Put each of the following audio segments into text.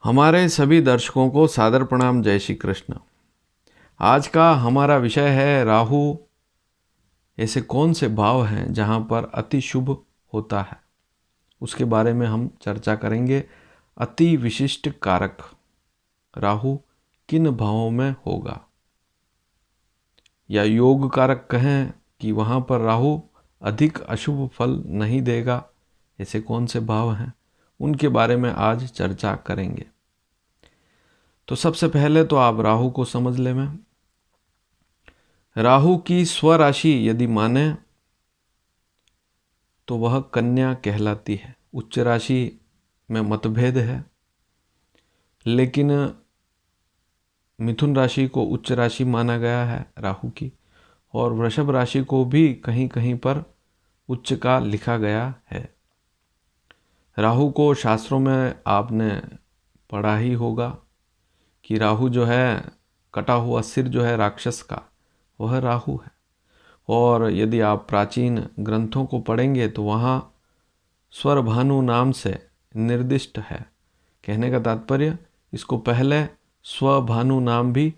हमारे सभी दर्शकों को सादर प्रणाम। जय श्री कृष्ण। आज का हमारा विषय है राहु ऐसे कौन से भाव हैं जहां पर अति शुभ होता है, उसके बारे में हम चर्चा करेंगे। अति विशिष्ट कारक राहु किन भावों में होगा, या योग कारक कहें कि वहां पर राहु अधिक अशुभ फल नहीं देगा, ऐसे कौन से भाव हैं उनके बारे में आज चर्चा करेंगे। तो सबसे पहले तो आप राहु को समझ लें। मैं राहु की स्वराशि यदि माने तो वह कन्या कहलाती है। उच्च राशि में मतभेद है, लेकिन मिथुन राशि को उच्च राशि माना गया है राहु की, और वृषभ राशि को भी कहीं कहीं पर उच्च का लिखा गया है। राहु को शास्त्रों में आपने पढ़ा ही होगा कि राहु जो है, कटा हुआ सिर जो है राक्षस का, वह राहु है। और यदि आप प्राचीन ग्रंथों को पढ़ेंगे तो वहाँ स्वरभानु नाम से निर्दिष्ट है। कहने का तात्पर्य, इसको पहले स्वभानु नाम भी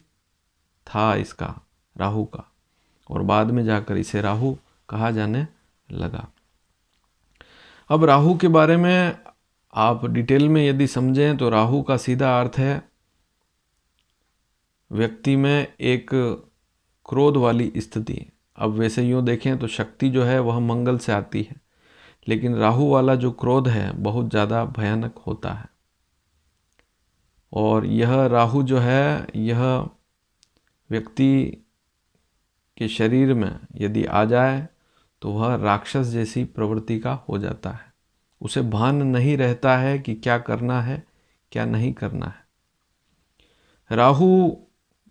था इसका, राहु का, और बाद में जाकर इसे राहु कहा जाने लगा। अब राहु के बारे में आप डिटेल में यदि समझें तो राहु का सीधा अर्थ है व्यक्ति में एक क्रोध वाली स्थिति। अब वैसे यूँ देखें तो शक्ति जो है वह मंगल से आती है, लेकिन राहु वाला जो क्रोध है बहुत ज़्यादा भयानक होता है। और यह राहु जो है, यह व्यक्ति के शरीर में यदि आ जाए तो वह राक्षस जैसी प्रवृत्ति का हो जाता है। उसे भान नहीं रहता है कि क्या करना है क्या नहीं करना है। राहु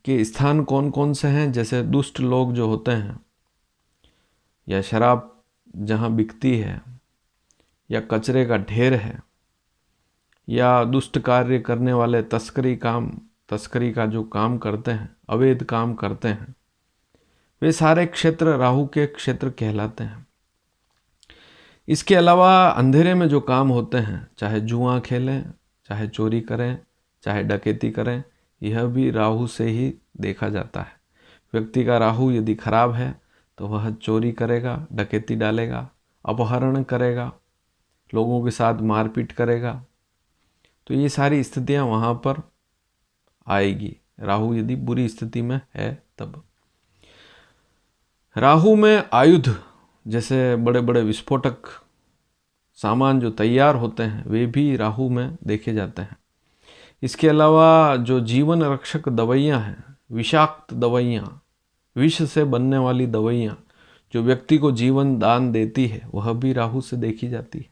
के स्थान कौन कौन से हैं, जैसे दुष्ट लोग जो होते हैं, या शराब जहाँ बिकती है, या कचरे का ढेर है, या दुष्ट कार्य करने वाले तस्करी का जो काम करते हैं, अवैध काम करते हैं, वे सारे क्षेत्र राहु के क्षेत्र कहलाते हैं। इसके अलावा अंधेरे में जो काम होते हैं, चाहे जुआ खेलें, चाहे चोरी करें, चाहे डकैती करें, यह भी राहु से ही देखा जाता है। व्यक्ति का राहु यदि खराब है तो वह चोरी करेगा, डकैती डालेगा, अपहरण करेगा, लोगों के साथ मारपीट करेगा। तो ये सारी स्थितियां वहाँ पर आएगी, राहु यदि बुरी स्थिति में है तब। राहु में आयुध, जैसे बड़े बड़े विस्फोटक सामान जो तैयार होते हैं, वे भी राहु में देखे जाते हैं। इसके अलावा जो जीवन रक्षक दवाइयाँ हैं, विषाक्त दवाइयाँ, विष से बनने वाली दवाइयाँ जो व्यक्ति को जीवन दान देती है, वह भी राहु से देखी जाती है।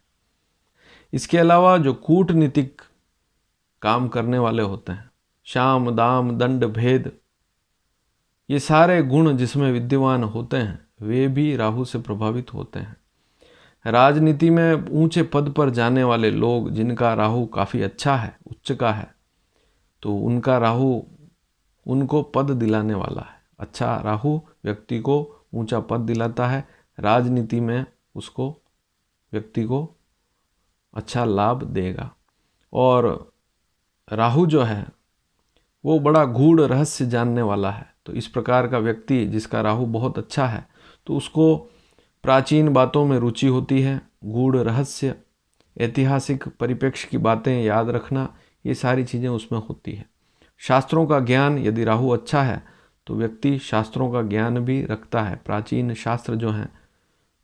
इसके अलावा जो कूटनीतिक काम करने वाले होते हैं, शाम दाम दंड भेद, ये सारे गुण जिसमें विद्यमान होते हैं, वे भी राहु से प्रभावित होते हैं। राजनीति में ऊंचे पद पर जाने वाले लोग जिनका राहु काफ़ी अच्छा है, उच्च का है, तो उनका राहु उनको पद दिलाने वाला है। अच्छा राहु व्यक्ति को ऊंचा पद दिलाता है, राजनीति में उसको व्यक्ति को अच्छा लाभ देगा। और राहु जो है वो बड़ा गूढ़ रहस्य जानने वाला है। तो इस प्रकार का व्यक्ति जिसका राहु बहुत अच्छा है, तो उसको प्राचीन बातों में रुचि होती है, गूढ़ रहस्य, ऐतिहासिक परिप्रेक्ष्य की बातें याद रखना, ये सारी चीज़ें उसमें होती है। शास्त्रों का ज्ञान यदि राहु अच्छा है तो व्यक्ति शास्त्रों का ज्ञान भी रखता है, प्राचीन शास्त्र जो हैं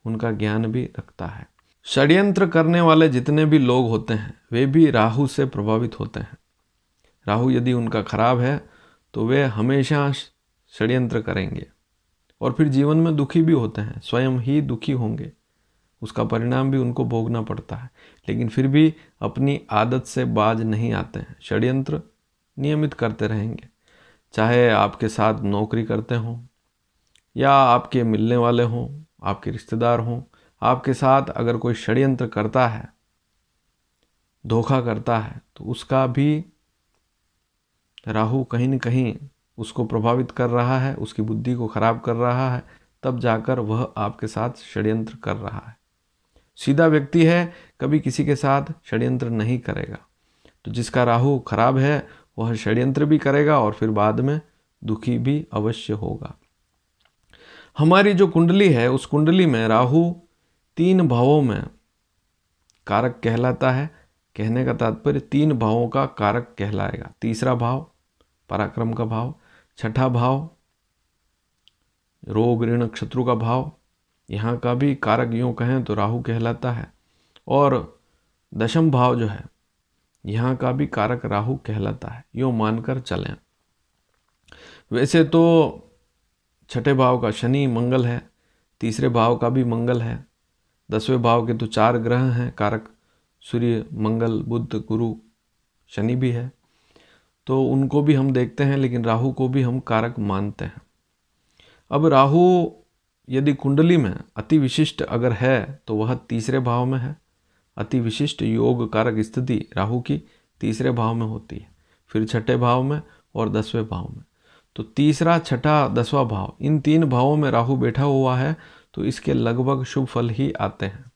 उनका ज्ञान भी रखता है। षड्यंत्र करने वाले जितने भी लोग होते हैं वे भी राहु से प्रभावित होते हैं। राहु यदि उनका खराब है तो वे हमेशा षड्यंत्र करेंगे और फिर जीवन में दुखी भी होते हैं, स्वयं ही दुखी होंगे, उसका परिणाम भी उनको भोगना पड़ता है। लेकिन फिर भी अपनी आदत से बाज नहीं आते हैं, षड्यंत्र नियमित करते रहेंगे। चाहे आपके साथ नौकरी करते हों, या आपके मिलने वाले हों, आपके रिश्तेदार हों, आपके साथ अगर कोई षड्यंत्र करता है, धोखा करता है, तो उसका भी राहु कहीं न कहीं उसको प्रभावित कर रहा है, उसकी बुद्धि को खराब कर रहा है, तब जाकर वह आपके साथ षड्यंत्र कर रहा है। सीधा व्यक्ति है, कभी किसी के साथ षड्यंत्र नहीं करेगा। तो जिसका राहु खराब है वह षड्यंत्र भी करेगा और फिर बाद में दुखी भी अवश्य होगा। हमारी जो कुंडली है उस कुंडली में राहु 3 भावों में कारक कहलाता है। कहने का तात्पर्य 3 भावों का कारक कहलाएगा। तीसरा भाव पराक्रम का भाव, छठा भाव रोग ऋण शत्रु का भाव, यहाँ का भी कारक यूँ कहें तो राहु कहलाता है। और दशम भाव जो है यहाँ का भी कारक राहु कहलाता है, यूँ मानकर चलें। वैसे तो छठे भाव का शनि मंगल है, तीसरे भाव का भी मंगल है, 10वें भाव के तो 4 ग्रह हैं कारक, सूर्य मंगल बुध गुरु शनि भी है, तो उनको भी हम देखते हैं, लेकिन राहु को भी हम कारक मानते हैं। अब राहु यदि कुंडली में अति विशिष्ट अगर है तो वह तीसरे भाव में है। अति विशिष्ट योग कारक स्थिति राहु की तीसरे भाव में होती है, फिर छठे भाव में और 10वें भाव में। तो तीसरा, छठा, 10वां भाव, इन 3 भावों में राहु बैठा हुआ है तो इसके लगभग शुभ फल ही आते हैं।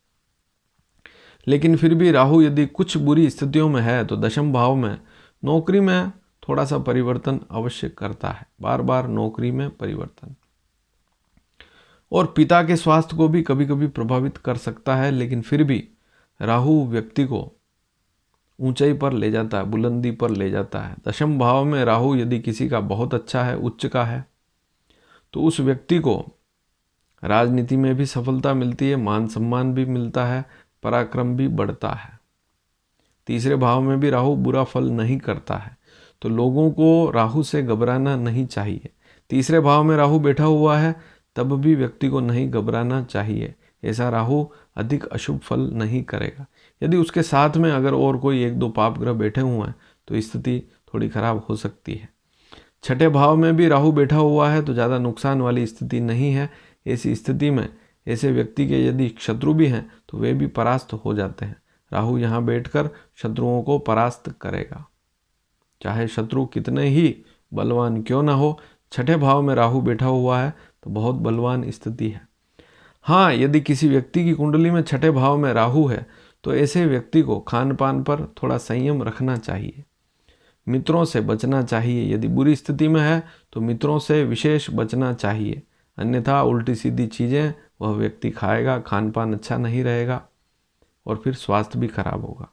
लेकिन फिर भी राहु यदि कुछ बुरी स्थितियों में है तो दशम भाव में नौकरी में थोड़ा सा परिवर्तन अवश्य करता है, बार बार नौकरी में परिवर्तन। और पिता के स्वास्थ्य को भी कभी कभी प्रभावित कर सकता है, लेकिन फिर भी राहु व्यक्ति को ऊंचाई पर ले जाता है, बुलंदी पर ले जाता है। दशम भाव में राहु यदि किसी का बहुत अच्छा है, उच्च का है, तो उस व्यक्ति को राजनीति में भी सफलता मिलती है, मान सम्मान भी मिलता है, पराक्रम भी बढ़ता है। तीसरे भाव में भी राहु बुरा फल नहीं करता है, तो लोगों को राहु से घबराना नहीं चाहिए। तीसरे भाव में राहु बैठा हुआ है तब भी व्यक्ति को नहीं घबराना चाहिए, ऐसा राहु अधिक अशुभ फल नहीं करेगा। यदि उसके साथ में अगर और कोई 1-2 पाप ग्रह बैठे हुए हैं तो स्थिति थोड़ी खराब हो सकती है। छठे भाव में भी राहु बैठा हुआ है तो ज़्यादा नुकसान वाली स्थिति नहीं है। ऐसी स्थिति में ऐसे व्यक्ति के यदि शत्रु भी हैं तो वे भी परास्त हो जाते हैं। राहु यहाँ बैठकर शत्रुओं को परास्त करेगा, चाहे शत्रु कितने ही बलवान क्यों ना हो। छठे भाव में राहु बैठा हुआ है तो बहुत बलवान स्थिति है। हाँ, यदि किसी व्यक्ति की कुंडली में छठे भाव में राहु है तो ऐसे व्यक्ति को खान पान पर थोड़ा संयम रखना चाहिए, मित्रों से बचना चाहिए। यदि बुरी स्थिति में है तो मित्रों से विशेष बचना चाहिए, अन्यथा उल्टी सीधी चीज़ें वह व्यक्ति खाएगा, खान पान अच्छा नहीं रहेगा और फिर स्वास्थ्य भी खराब होगा।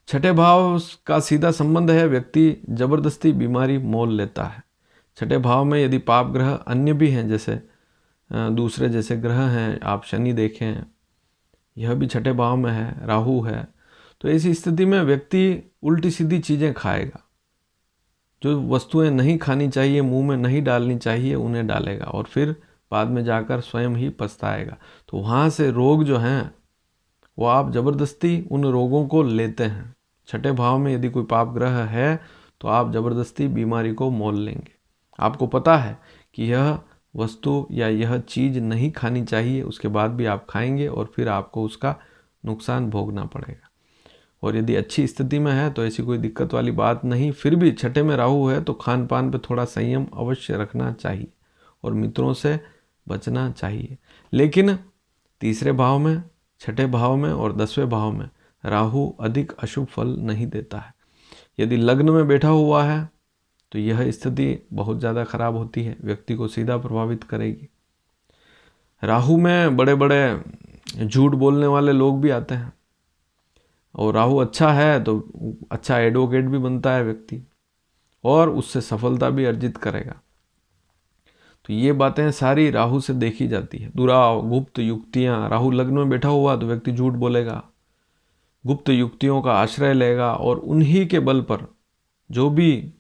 छठे भाव का सीधा संबंध है व्यक्ति जबरदस्ती बीमारी मोल लेता है। छठे भाव में यदि पाप ग्रह अन्य भी हैं, जैसे दूसरे जैसे ग्रह हैं, आप शनि देखें, यह भी छठे भाव में है, राहु है, तो ऐसी स्थिति में व्यक्ति उल्टी सीधी चीज़ें खाएगा, जो वस्तुएं नहीं खानी चाहिए, मुंह में नहीं डालनी चाहिए, उन्हें डालेगा और फिर बाद में जाकर स्वयं ही पछताएगा। तो वहाँ से रोग जो हैं वो आप जबरदस्ती उन रोगों को लेते हैं। छठे भाव में यदि कोई पाप ग्रह है तो आप जबरदस्ती बीमारी को मोल लेंगे। आपको पता है कि यह वस्तु या यह चीज़ नहीं खानी चाहिए, उसके बाद भी आप खाएंगे और फिर आपको उसका नुकसान भोगना पड़ेगा। और यदि अच्छी स्थिति में है तो ऐसी कोई दिक्कत वाली बात नहीं। फिर भी छठे में राहु है तो खान पान पे थोड़ा संयम अवश्य रखना चाहिए और मित्रों से बचना चाहिए। लेकिन तीसरे भाव में, छठे भाव में और 10वें भाव में राहु अधिक अशुभ फल नहीं देता है। यदि लग्न में बैठा हुआ है तो यह स्थिति बहुत ज़्यादा खराब होती है, व्यक्ति को सीधा प्रभावित करेगी। राहु में बड़े बड़े झूठ बोलने वाले लोग भी आते हैं, और राहु अच्छा है तो अच्छा एडवोकेट भी बनता है व्यक्ति और उससे सफलता भी अर्जित करेगा। तो ये बातें सारी राहु से देखी जाती है। दुराव, गुप्त युक्तियाँ, राहु लग्न में बैठा हुआ तो व्यक्ति झूठ बोलेगा, गुप्त युक्तियों का आश्रय लेगा और उन्हीं के बल पर जो भी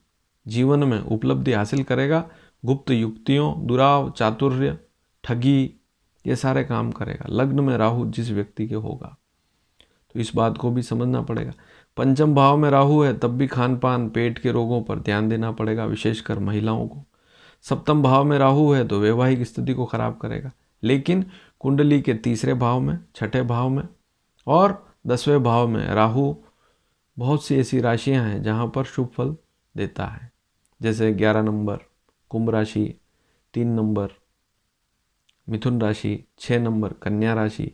जीवन में उपलब्धि हासिल करेगा, गुप्त युक्तियों, दुराव, चातुर्य, ठगी, ये सारे काम करेगा लग्न में राहु जिस व्यक्ति के होगा। तो इस बात को भी समझना पड़ेगा। पंचम भाव में राहु है तब भी खान पान, पेट के रोगों पर ध्यान देना पड़ेगा, विशेषकर महिलाओं को। सप्तम भाव में राहु है तो वैवाहिक स्थिति को खराब करेगा। लेकिन कुंडली के तीसरे भाव में, छठे भाव में और 10वें भाव में राहु बहुत सी ऐसी राशियां हैं जहां पर शुभ फल देता है, जैसे 11 नंबर कुंभ राशि, 3 नंबर मिथुन राशि, 6 नंबर कन्या राशि।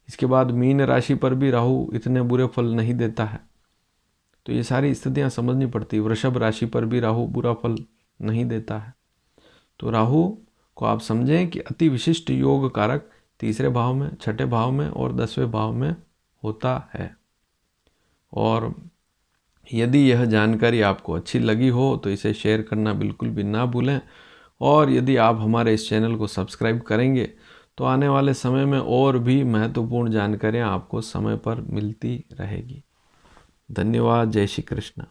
इसके बाद मीन राशि पर भी राहु इतने बुरे फल नहीं देता है। तो ये सारी स्थितियाँ समझनी पड़ती। वृषभ राशि पर भी राहु बुरा फल नहीं देता है। तो राहु को आप समझें कि अति विशिष्ट योग कारक तीसरे भाव में, छठे भाव में और 10वें भाव में होता है। और यदि यह जानकारी आपको अच्छी लगी हो तो इसे शेयर करना बिल्कुल भी ना भूलें। और यदि आप हमारे इस चैनल को सब्सक्राइब करेंगे तो आने वाले समय में और भी महत्वपूर्ण जानकारियाँ आपको समय पर मिलती रहेगी। धन्यवाद। जय श्री कृष्ण।